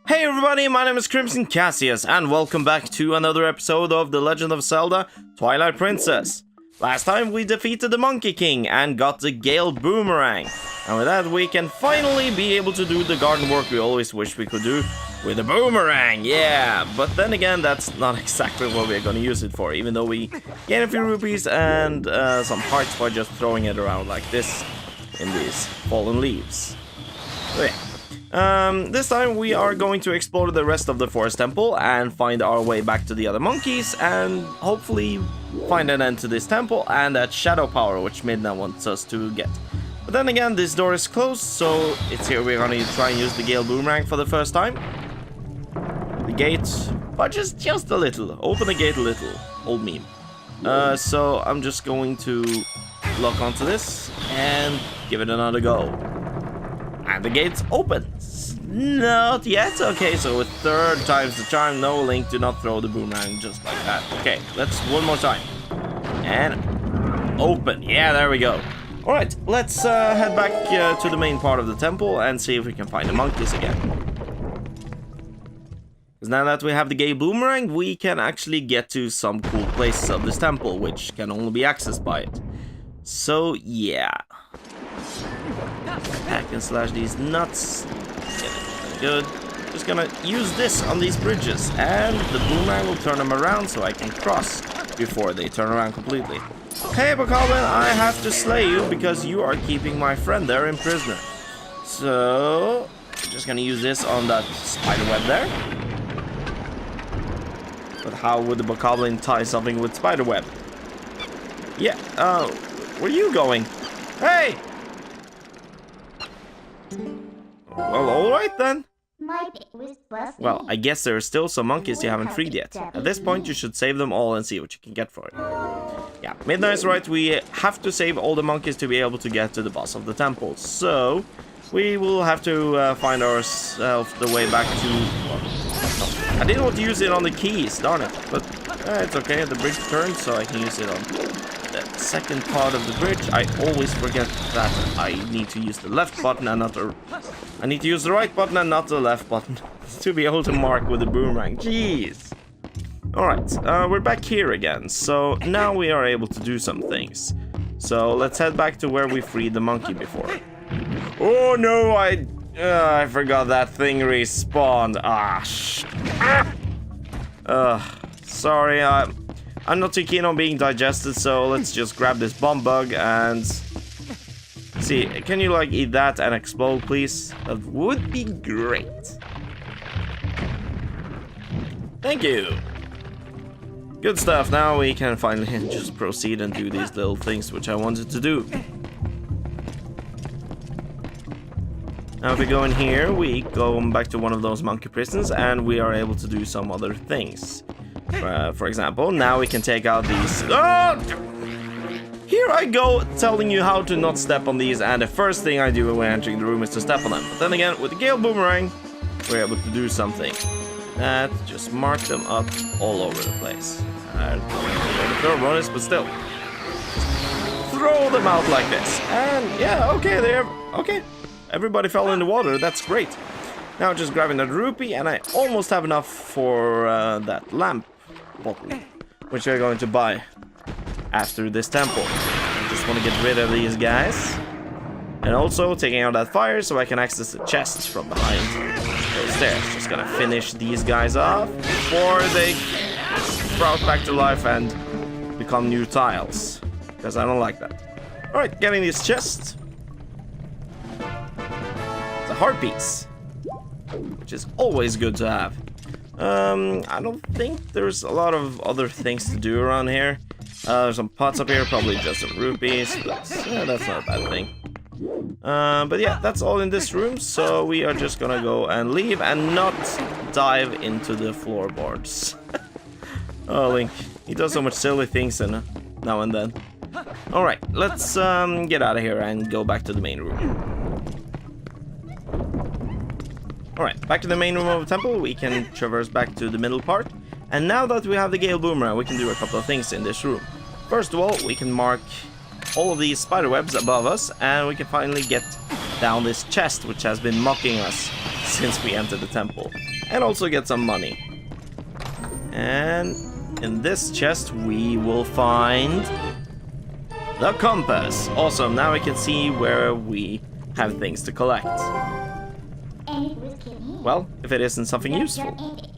Hey everybody, my name is Crimson Cassius, and welcome back to another episode of The Legend of Zelda Twilight Princess. Last time we defeated the Monkey King and got the Gale Boomerang. And with that we can finally be able to do the garden work we always wish we could do with a boomerang, yeah! But then again, that's not exactly what we're gonna use it for, even though we gain a few rupees and some hearts by just throwing it around like this in these fallen leaves. So yeah. This time we are going to explore the rest of the forest temple and find our way back to the other monkeys and hopefully find an end to this temple and that shadow power which Midna wants us to get. But then again, this door is closed, so it's here we're gonna try and use the Gale Boomerang for the first time. The gate, but just a little. Open the gate a little. Old meme. So I'm just going to lock onto this and give it another go. And the gate's open. Not yet. Okay, so a third time's the charm. No, Link, do not throw the boomerang just like that. Okay, let's one more time. And open. Yeah, there we go. Alright, let's head back to the main part of the temple and see if we can find the monkeys again. Because now that we have the Gale Boomerang, we can actually get to some cool places of this temple, which can only be accessed by it. So, yeah. Hack and slash these nuts. Good. Just gonna use this on these bridges, and the boomerang will turn them around so I can cross before they turn around completely. Hey, Bokoblin, I have to slay you because you are keeping my friend there in prisoner. So, I'm just gonna use this on that spider web there. But how would the Bokoblin tie something with spider web? Yeah, where are you going? Hey! Well, alright then. Well, I guess there are still some monkeys you haven't freed yet. At this point, you should save them all and see what you can get for it. Yeah, Midna is right. We have to save all the monkeys to be able to get to the boss of the temple. So, we will have to find ourselves the way back to... Well, I didn't want to use it on the keys, darn it. But it's okay, the bridge turned, so I can use it on the second part of the bridge. I always forget that I need to use the left button and not the... I need to use the right button and not the left button to be able to mark with the boomerang. Jeez. Alright, we're back here again. So now we are able to do some things. So let's head back to where we freed the monkey before. Oh no, I forgot that thing respawned. Sorry, I'm not too keen on being digested, so let's just grab this bomb bug and... See, can you like eat that and explode, please? That would be great. Thank you. Good stuff. Now we can finally just proceed and do these little things which I wanted to do. Now if we go in here, we go back to one of those monkey prisons and we are able to do some other things. For example, now we can take out these... Oh! Here I go telling you how to not step on these, and the first thing I do when entering the room is to step on them. But then again, with the Gale Boomerang, we're able to do something. That just mark them up all over the place. And throw bonus, but still. Throw them out like this. And yeah, okay, okay. Everybody fell in the water, that's great. Now just grabbing that rupee, and I almost have enough for that lamp bottle, which we're going to buy after this temple. I just want to get rid of these guys. And also taking out that fire so I can access the chests from behind those stairs. Just gonna finish these guys off before they sprout back to life and become new tiles. Because I don't like that. Alright, getting these chests. It's a heart piece, which is always good to have. I don't think there's a lot of other things to do around here. There's some pots up here, probably just some rupees, but yeah, that's not a bad thing. But yeah, that's all in this room, so we are just gonna go and leave and not dive into the floorboards. Oh, Link, he does so much silly things now and then. Alright, let's get out of here and go back to the main room. Alright, back to the main room of the temple. We can traverse back to the middle part. And now that we have the Gale Boomerang, we can do a couple of things in this room. First of all, we can mark all of these spider webs above us, and we can finally get down this chest which has been mocking us since we entered the temple. And also get some money. And in this chest we will find the compass. Awesome, now we can see where we have things to collect. Well, if it isn't something useful.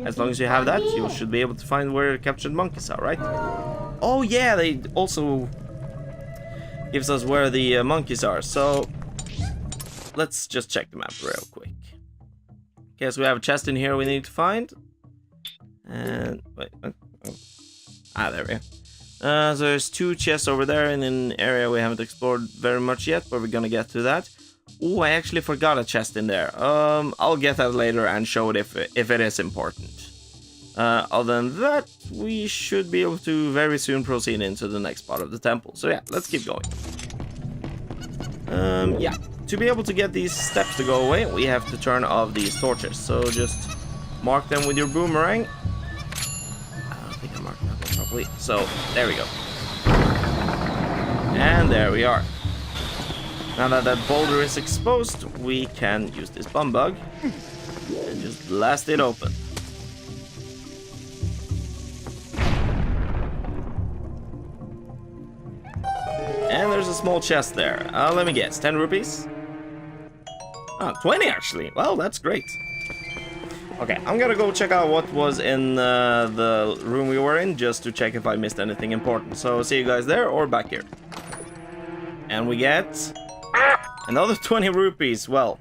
As long as you have that, you should be able to find where captured monkeys are, right? Oh yeah, they also gives us where the monkeys are, so let's just check the map real quick. Okay, so we have a chest in here we need to find. And wait, there we go. So there's 2 chests over there in an area we haven't explored very much yet, but we're gonna get to that. Oh, I actually forgot a chest in there. I'll get that later and show it if it is important. Other than that, we should be able to very soon proceed into the next part of the temple. So yeah, let's keep going. Yeah, to be able to get these steps to go away, we have to turn off these torches. So just mark them with your boomerang. I don't think I marked that one properly. So there we go. And there we are. Now that that boulder is exposed, we can use this bum bug and just blast it open. And there's a small chest there. Let me guess, 10 rupees? 20 actually. Well, that's great. Okay, I'm gonna go check out what was in the room we were in, just to check if I missed anything important. So see you guys there or back here. And we get another 20 rupees. Well,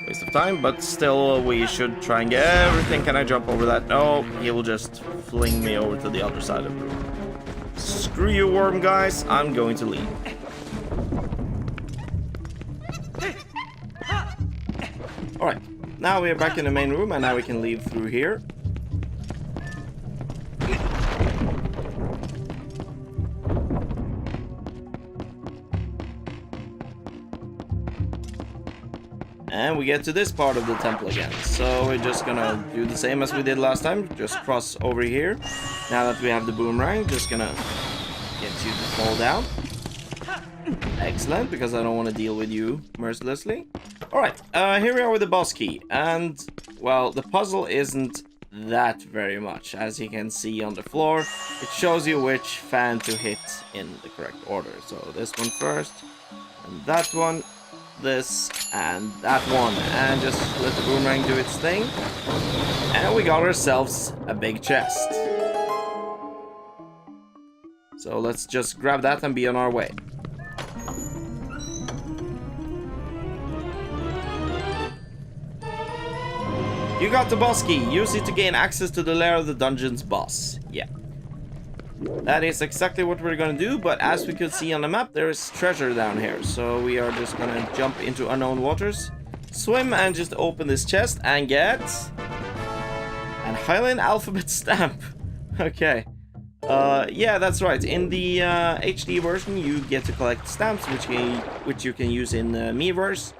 waste of time, but still we should try and get everything. Can I jump over that? No, he will just fling me over to the other side of the room. Screw you, worm guys. I'm going to leave. Alright, now we are back in the main room, and now we can leave through here. And we get to this part of the temple again. So we're just gonna do the same as we did last time. Just cross over here. Now that we have the boomerang, just gonna get you to fall down. Excellent, because I don't want to deal with you mercilessly. Alright, here we are with the boss key. And, well, the puzzle isn't that very much. As you can see on the floor, it shows you which fan to hit in the correct order. So this one first, and that one, this, and that one. And just let the boomerang do its thing. And we got ourselves a big chest. So let's just grab that and be on our way. You got the boss key. Use it to gain access to the lair of the dungeon's boss. Yeah. That is exactly what we're gonna do, but as we could see on the map, there is treasure down here. So we are just gonna jump into unknown waters, swim, and just open this chest and get an Highland alphabet stamp. Okay. Yeah, that's right. In the HD version, you get to collect stamps, which you can use in Miiverse.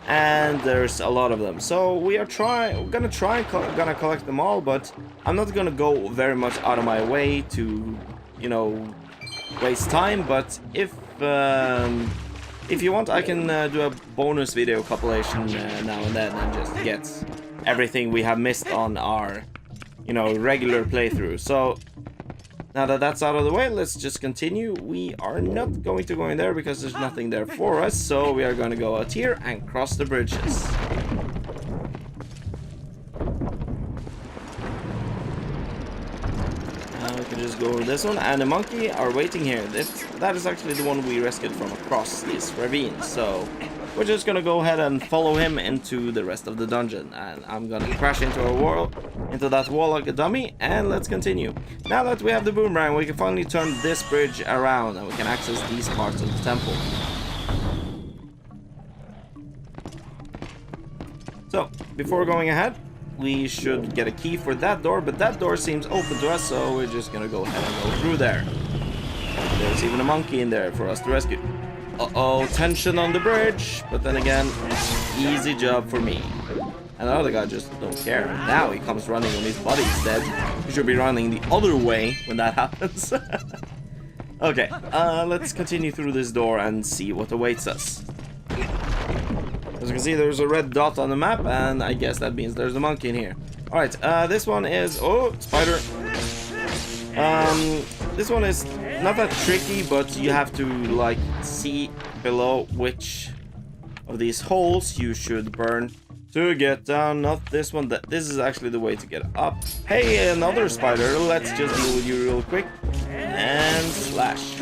And there's a lot of them, so we're gonna collect them all, but I'm not gonna go very much out of my way to, you know, waste time. But if you want, I can do a bonus video compilation now and then, and just get everything we have missed on our, you know, regular playthrough. So now that that's out of the way, let's just continue. We are not going to go in there because there's nothing there for us, so we are going to go out here and cross the bridges. Now we can just go over this one, and the monkey are waiting here. That is actually the one we rescued from across this ravine, so we're just gonna go ahead and follow him into the rest of the dungeon. And I'm gonna crash into that wall like a dummy, and let's continue. Now that we have the boomerang, we can finally turn this bridge around and we can access these parts of the temple. So, before going ahead, we should get a key for that door, but that door seems open to us, so we're just gonna go ahead and go through there. There's even a monkey in there for us to rescue. Uh-oh, tension on the bridge, but then again, easy job for me. And the other guy just don't care. Now he comes running when his body's dead. He should be running the other way when that happens. Okay, let's continue through this door and see what awaits us. As you can see there's a red dot on the map, and I guess that means there's a monkey in here. Alright, this one is... Oh, spider. This one is not that tricky, but you have to, like, see below which of these holes you should burn to get down. Not this one. This is actually the way to get up. Hey, another spider. Let's just deal with you real quick. And slash.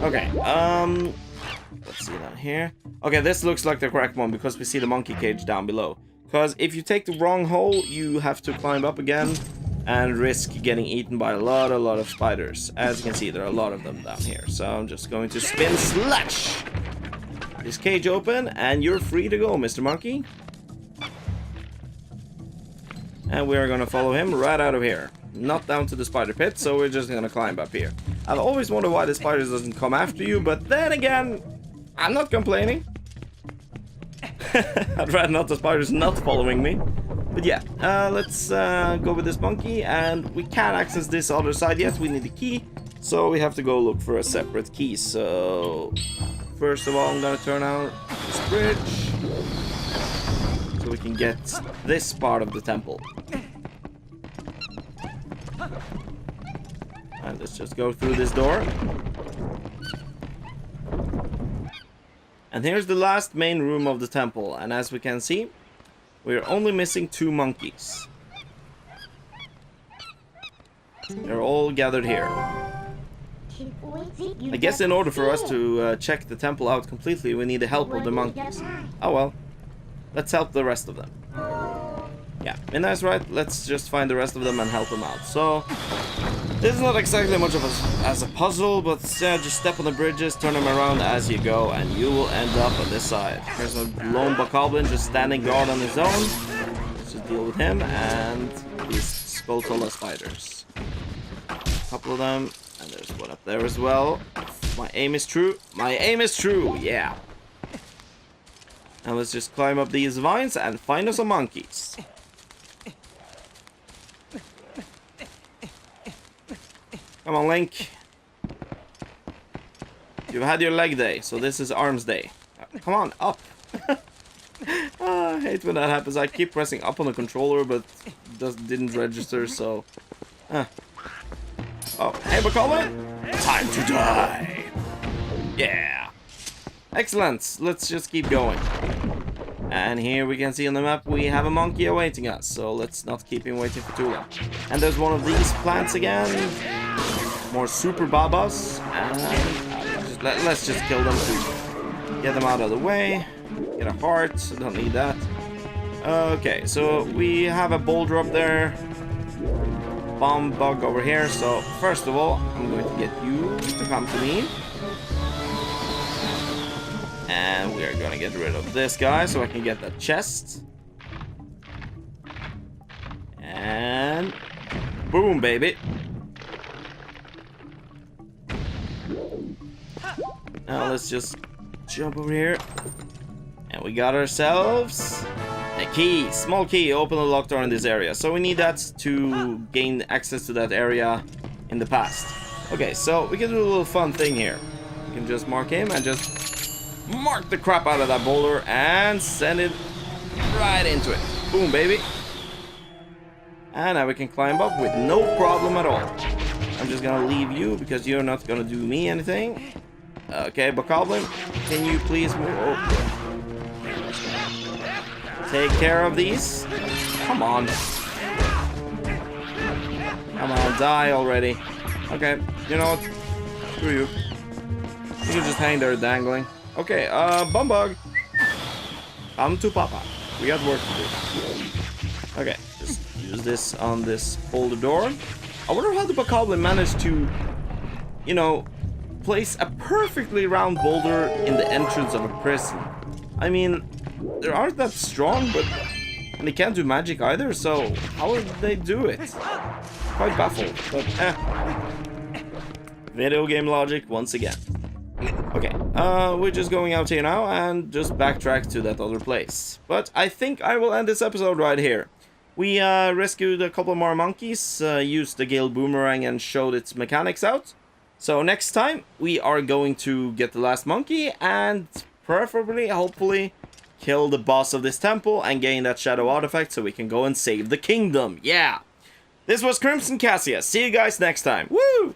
Okay, let's see down here. Okay, this looks like the correct one because we see the monkey cage down below. Because if you take the wrong hole, you have to climb up again and risk getting eaten by a lot of spiders. As you can see, there are a lot of them down here. So I'm just going to spin slash this cage open, and you're free to go, Mr. Monkey. And we are going to follow him right out of here. Not down to the spider pit, so we're just going to climb up here. I've always wondered why the spiders doesn't come after you, but then again, I'm not complaining. I'd rather not the spiders not following me. But yeah, let's go with this monkey, and we can't access this other side yet. We need a key, so we have to go look for a separate key. So first of all, I'm gonna turn out this bridge so we can get this part of the temple. And let's just go through this door. And here's the last main room of the temple, and as we can see, we're only missing 2 monkeys. They're all gathered here. I guess in order for us to check the temple out completely, we need the help of the monkeys. Oh well, let's help the rest of them. Yeah, Midna is right, let's just find the rest of them and help them out. So, this is not exactly much of a puzzle, but just step on the bridges, turn them around as you go, and you will end up on this side. There's a lone bokoblin just standing guard on his own. Let's just deal with him, and these Skulltula spiders. A couple of them, and there's one up there as well. My aim is true. My aim is true, yeah. And let's just climb up these vines and find us some monkeys. Come on, Link. You've had your leg day, so this is arms day. Come on, up. I hate when that happens. I keep pressing up on the controller, but it didn't register, so... Oh, hey, Bokoblin! Time to die! Yeah! Excellent! Let's just keep going. And here we can see on the map we have a monkey awaiting us, so let's not keep him waiting for too long. And there's one of these plants again. More super babas, and let's just kill them to get them out of the way. Get a heart, so don't need that. Okay, so we have a boulder up there, bomb bug over here. So first of all, I'm going to get you to come to me, and we are going to get rid of this guy so I can get that chest. And boom, baby. Now let's just jump over here. And we got ourselves a key. Small key. Open the locked door in this area. So we need that to gain access to that area in the past. Okay, so we can do a little fun thing here. We can just mark him and just mark the crap out of that boulder and send it right into it. Boom, baby. And now we can climb up with no problem at all. I'm just gonna leave you because you're not gonna do me anything. Okay, Bokoblin, can you please move? Oh. Take care of these. Come on. Come on, die already. Okay, you know what? Screw you. You can just hang there dangling. Okay, Bumbug. Come to Papa. We got work to do. Okay, just use this on this boulder door. I wonder how the Bokoblin managed to, you know, place a perfectly round boulder in the entrance of a prison. I mean, they aren't that strong, but they can't do magic either, so how would they do it? Quite baffled, but video game logic once again. Okay, we're just going out here now and just backtrack to that other place. But I think I will end this episode right here. We rescued a couple more monkeys, used the Gale Boomerang and showed its mechanics out. So next time we are going to get the last monkey and preferably, hopefully, kill the boss of this temple and gain that shadow artifact so we can go and save the kingdom. Yeah! This was Crimson Cassius. See you guys next time. Woo!